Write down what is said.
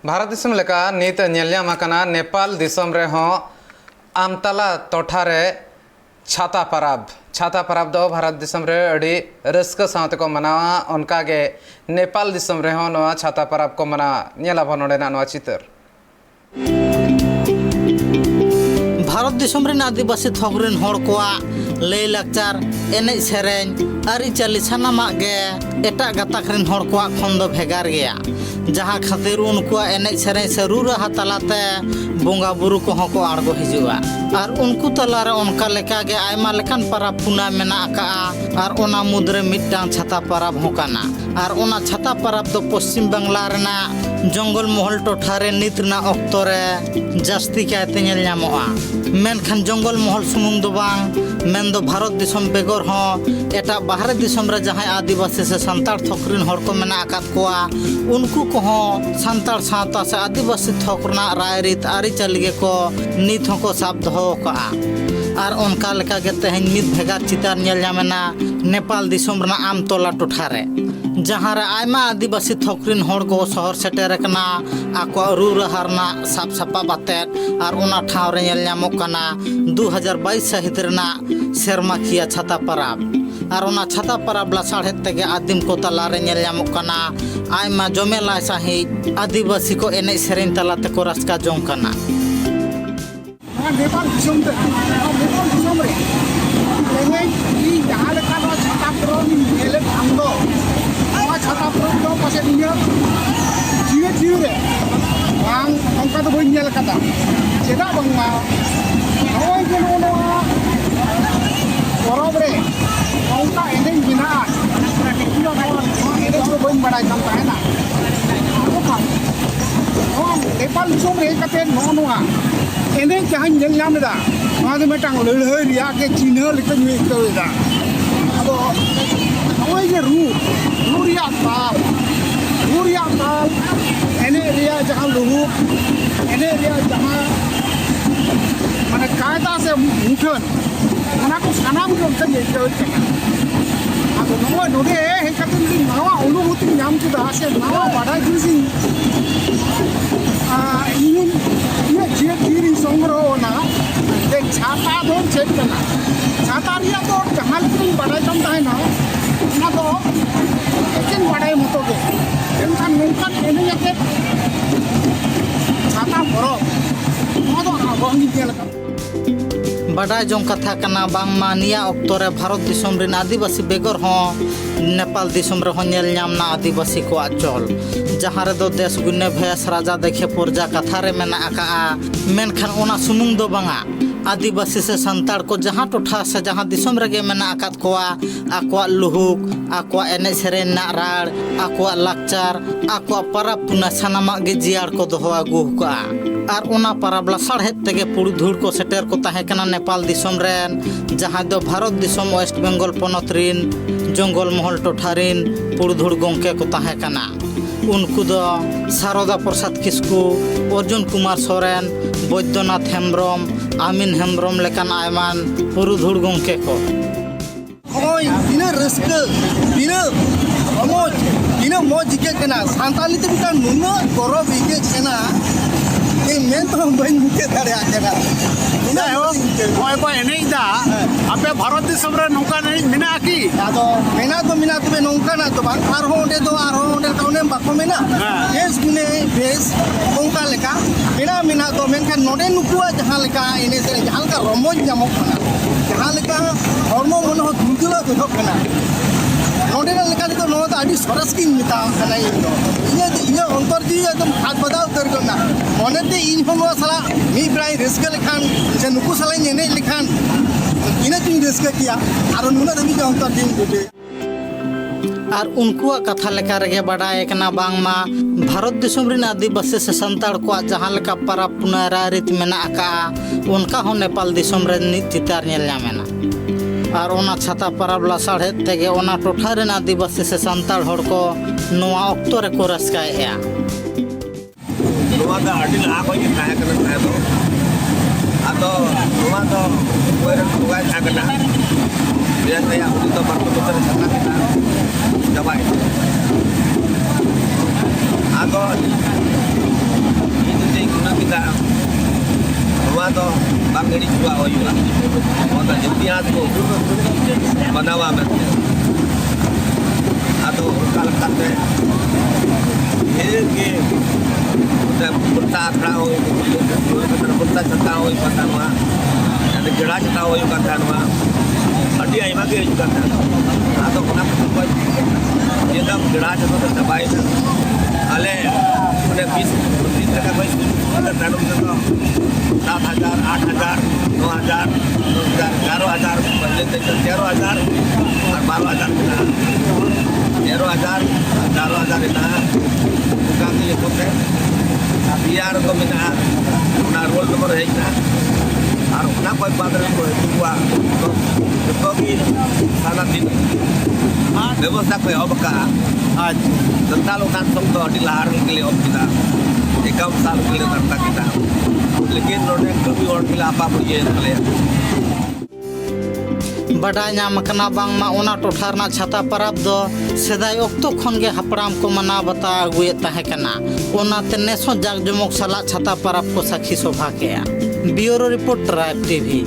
भारत दिसम लेका नीत नेलयाम आकाना नेपाल दिसम रे हो आमतला टोठारे छाता परब दो भारत दिसम रे अड़ी रस्क साथ को मनावा उनका गे नेपाल दिसम रे हो नवा छाता परब को मना नेला भनोडे ना नवा चितर भारत दिसम रे आदिवासी थोकरेन होड़ कोआ लय लाकचार एने सेरेन आरिचाली सानामा गे एटा गाताक रेन होड़ कोआ खन दो भेगार गया जहाँ खातिर उनको एने सेरेन से रू रहा तलाते बोंगा बुरु को को आड़गो हिजुआ और उनको तलारे उनका लेका गे आयमा लेकान परब पुना मेना आका और ओना मुद्रे मिट्टांग छाता परब होकाना और ओना छाता परब दो पश्चिम बंगला रेना जंगल महल टोठारे नितना अक्तरे जास्ती कायते नेल ᱧᱟᱢᱚᱜᱼᱟ मेनखान जंगल महल सुमुंग दो बांग मेन दो भारत दिसम बेगर हो एटा बाहर दिसम रे जहां आदिवासी से संतार थोकरिन होड़ को मेना आकात कोआ उनको को संतार सावता से आदिवासी थोकरना रायरीत आरिचाली गे को नित को साब दो का और उनका लेका गे तेहन नित भेगार चितार नेल ᱧᱟᱢᱮना नेपाल दिसम रना आमतला टोठारे जहाँ रे आयमा आदिवासी थोकरिन होड़ को शहर सेटेर कना आको रू रहारना साफ सफा बातेत और उना ठाव रे नेल ᱧᱟᱢᱚᱜ कना 2022 सहित रना सेरमा किया छाता परब और उना छाता परब लासाड़े तेगे आदिम को तला रे नेल ᱧᱟᱢᱚᱜ कना आयमा जमेला साही आदिवासी को एने सेरेन तला ते को रास्का जों कना नेपाल दिसम रे एने ई जहां लेका नो छाता परब नेले थांदो छाता परब दो पासे निया जीवे रे बांग onka do boy नेल कदा चेदा बांगमा ओय जे नो परब रे onka एने बिना इनो एने तो बोय बड़ाई काम ताहेना नेपाल दिसम रे कते नोआ एने जहां नेल ᱧᱟᱢदा ᱱᱚᱣᱟ ᱫᱚ ᱢᱤᱫᱴᱟᱝ ᱞᱟᱹᱲᱦᱟᱹᱭ ᱨᱮᱭᱟᱜ ᱜᱮ ᱪᱤᱱᱦᱟᱹ ᱞᱮᱠᱟ ᱧᱩᱭ ᱟᱹᱭᱠᱟᱹᱣᱮᱫᱟ ᱟᱫᱚ ᱱᱚᱜᱼᱚᱭ ᱡᱮ ᱨᱩ ᱨᱮᱭᱟᱜ ᱛᱟᱞ ᱮᱱᱮᱡ ᱨᱮᱭᱟᱜ ᱡᱟᱦᱟᱸ ᱞᱩᱦᱩᱠ ᱮᱱᱮᱡ ᱨᱮᱭᱟᱜ ᱡᱟᱦᱟᱸ ᱢᱟᱱᱮ ᱠᱟᱭᱫᱟ ᱥᱮ ᱢᱩᱴᱷᱟᱹᱱ ᱚᱱᱟ ᱠᱚ ᱥᱟᱱᱟᱢ ᱜᱮ ᱚᱱᱠᱟᱧ ᱟᱹᱭᱠᱟᱹᱣᱮᱫ ᱠᱟᱱᱟ ᱟᱫᱚ ᱱᱚᱜᱼᱚᱭ ᱱᱚᱰᱮ ᱦᱮᱡ ᱠᱟᱛᱮ ᱢᱤᱫᱴᱤᱡ ᱱᱟᱣᱟ ᱚᱱᱩᱵᱷᱩᱛᱤᱧ ᱧᱟᱢ ᱠᱮᱫᱟ ᱥᱮ ᱱᱟᱣᱟ ᱵᱟᱰᱟᱭ ᱡᱤᱱᱤᱥᱤᱧ इन्हें जीरी संग्रह ना छाता दो चेक करना छाता रिया तो जहाँ लेकिन बड़ाई कम ताहेना ना तो लेकिन बड़ाई मतो के एनखान नोंखान एने जाके छाता भरो ना तो आगोंगी नेल का बड़ा जों कथा कना बांगमा निया अक्तरे भारत दिसम रिन आदिवासी बेगर हो नेपाल दिसम रे हो नेल ᱧᱟᱢना आदिवासी को चल जहाँ रे दो देश गुने भयस राजा देखे पुरजा कथा रे मेना आका मेनखान ओना सुमुंग दो बांगा आदिवासी से संताड़ को जहाँ टोठा से जहाँ दिसम रेगे मेना आकात कोआ आकोआ लुहुक आकोआ एने सेरेन ना राड़ आकोआ लाकचार आकोआ परब पुना सानामा गे जियार को दोहो आगु का और ओना परब लासाड़े तेगे पुरुधुड़ को सेटेर को ताहे कना नेपाल दिसम रेन जहाँ दो भारत दिसम वेस्ट बेंगल पोनत रिन जंगल महल टोठारिन पुरुधुड़ गोंके को ताहे कना उनको दो सारदा प्रसाद किस्कू अर्जुन कुमार सोरेन बैद्यनाथ हेम्ब्रम आमिन हेम्ब्रम लेकान आयमान पुरुधुड़ गोंके को ओय बिना रस्क बिना अमोज बिना मौज के कना सांताली ते बिटा नुनो गौरव इके कना ए मेन तो बन मुके दाड़े आकेना ना हो ओय को एने दा आपे भारत दिसम रे नौका नहीं मिना की आदो मेना तबे नौका ना तो बार आर हो ओंडे काउने बाको मेना देश गुने देश नौका लेका मेना तो मेनखान नोडे नुकुआ जहां लेका एने से जहां का रमोज जामो खाना जहां लेका हरमो मन हो दुलदुला देखो खाना नोडे लेका तो नो तो आदि सरस की मिता खाना इने अंतर जी एकदम हाथ बदाव कर करना मनेते इन हो साला मी प्राय रिस्क लेखान से नुकु साला नेने लेखान इने तुम रिस्क किया आरो नुना दमी का अंतर दिन गुटे और उनको कथा लेका रेगे बड़ाई कना बांगमा भारत दिसम रिन आदिवासी से संताड़ को जहाँ लेका परब पुना रायरीत मेना आका उनका हो नेपाल दिसम रे नित चितार नेल ᱧᱟᱢᱮना और ओना छाता परब लासाड़े तेगे ओना टोठा रेन आदिवासी से संताड़ होड़ को नोआ अक्तो रे को रस्काएया नोआ दा आडिल आ कोई ताहे कना ताहे तो आतो नोआ तो कोइर कोगा थाकना बिया तया उदी तो परतो तो छना के दबाई आतो ᱱᱚᱣᱟ ᱫᱚ ᱵᱟᱝ ᱦᱤᱲᱤᱧ ᱦᱚᱪᱚᱣᱟᱜ ᱦᱩᱭᱩᱜᱼᱟ ᱚᱱᱟ ᱤᱛᱤᱦᱟᱥ ᱠᱚ ᱵᱮᱱᱟᱣᱟ ᱢᱮᱱᱛᱮ ᱟᱫᱚ ᱚᱱᱠᱟ ᱞᱮᱠᱟᱛᱮ ᱰᱷᱮᱨ ᱜᱮ ᱯᱩᱨᱛᱟ ᱟᱠᱷᱲᱟ ᱦᱩᱭ ᱯᱩᱨᱛᱟ ᱪᱷᱟᱛᱟ ᱦᱩᱭ ᱠᱟᱱ ᱛᱟᱦᱮᱱᱟ ᱜᱮᱲᱟ ᱪᱷᱟᱛᱟ ᱦᱩᱭ ᱠᱟᱱ ᱛᱟᱦᱮᱱᱟ ᱟᱹᱰᱤ ᱟᱭᱢᱟ ᱜᱮ ᱦᱤᱡᱩᱜ ᱠᱟᱱ ᱛᱟᱦᱮᱱᱟ ᱟᱫᱚ ᱚᱱᱟ ᱠᱷᱚᱡ ᱡᱮᱫᱟᱢ ᱜᱮᱲᱟ ᱪᱷᱟᱛᱟ ᱫᱚ ᱪᱟᱵᱟᱭᱮᱱᱟ ᱟᱞᱮ ᱚᱸᱰᱮ 20 টাকা কই তাইনম তেদো 7,000 8,000 9,000 11,000 पहले तक 13,000 और 12,000 मिला 13,000 12,000 मिला उनका के होते बियार को मिला उना रोल नंबर है ना और उना कोई पादर को हुआ तो की सारा दिन व्यवस्था कोई अब का आज जनता लोग का सब तो अड़ी लहार के लिए अब किया 51 साल के लिए करता kita लेकिन नोने कभी और के लिए apa ये निकले बाडाय नाम कना बांगमा ओना टोठा रना छाता परब दो सेदाय ऑक्तो खन गे हपराम को मना बता अगुए ताहे कना ओनाते नेसो जाग जमक साला छाता परब को साखी शोभा के ब्यूरो रिपोर्ट ट्राइब टीवी।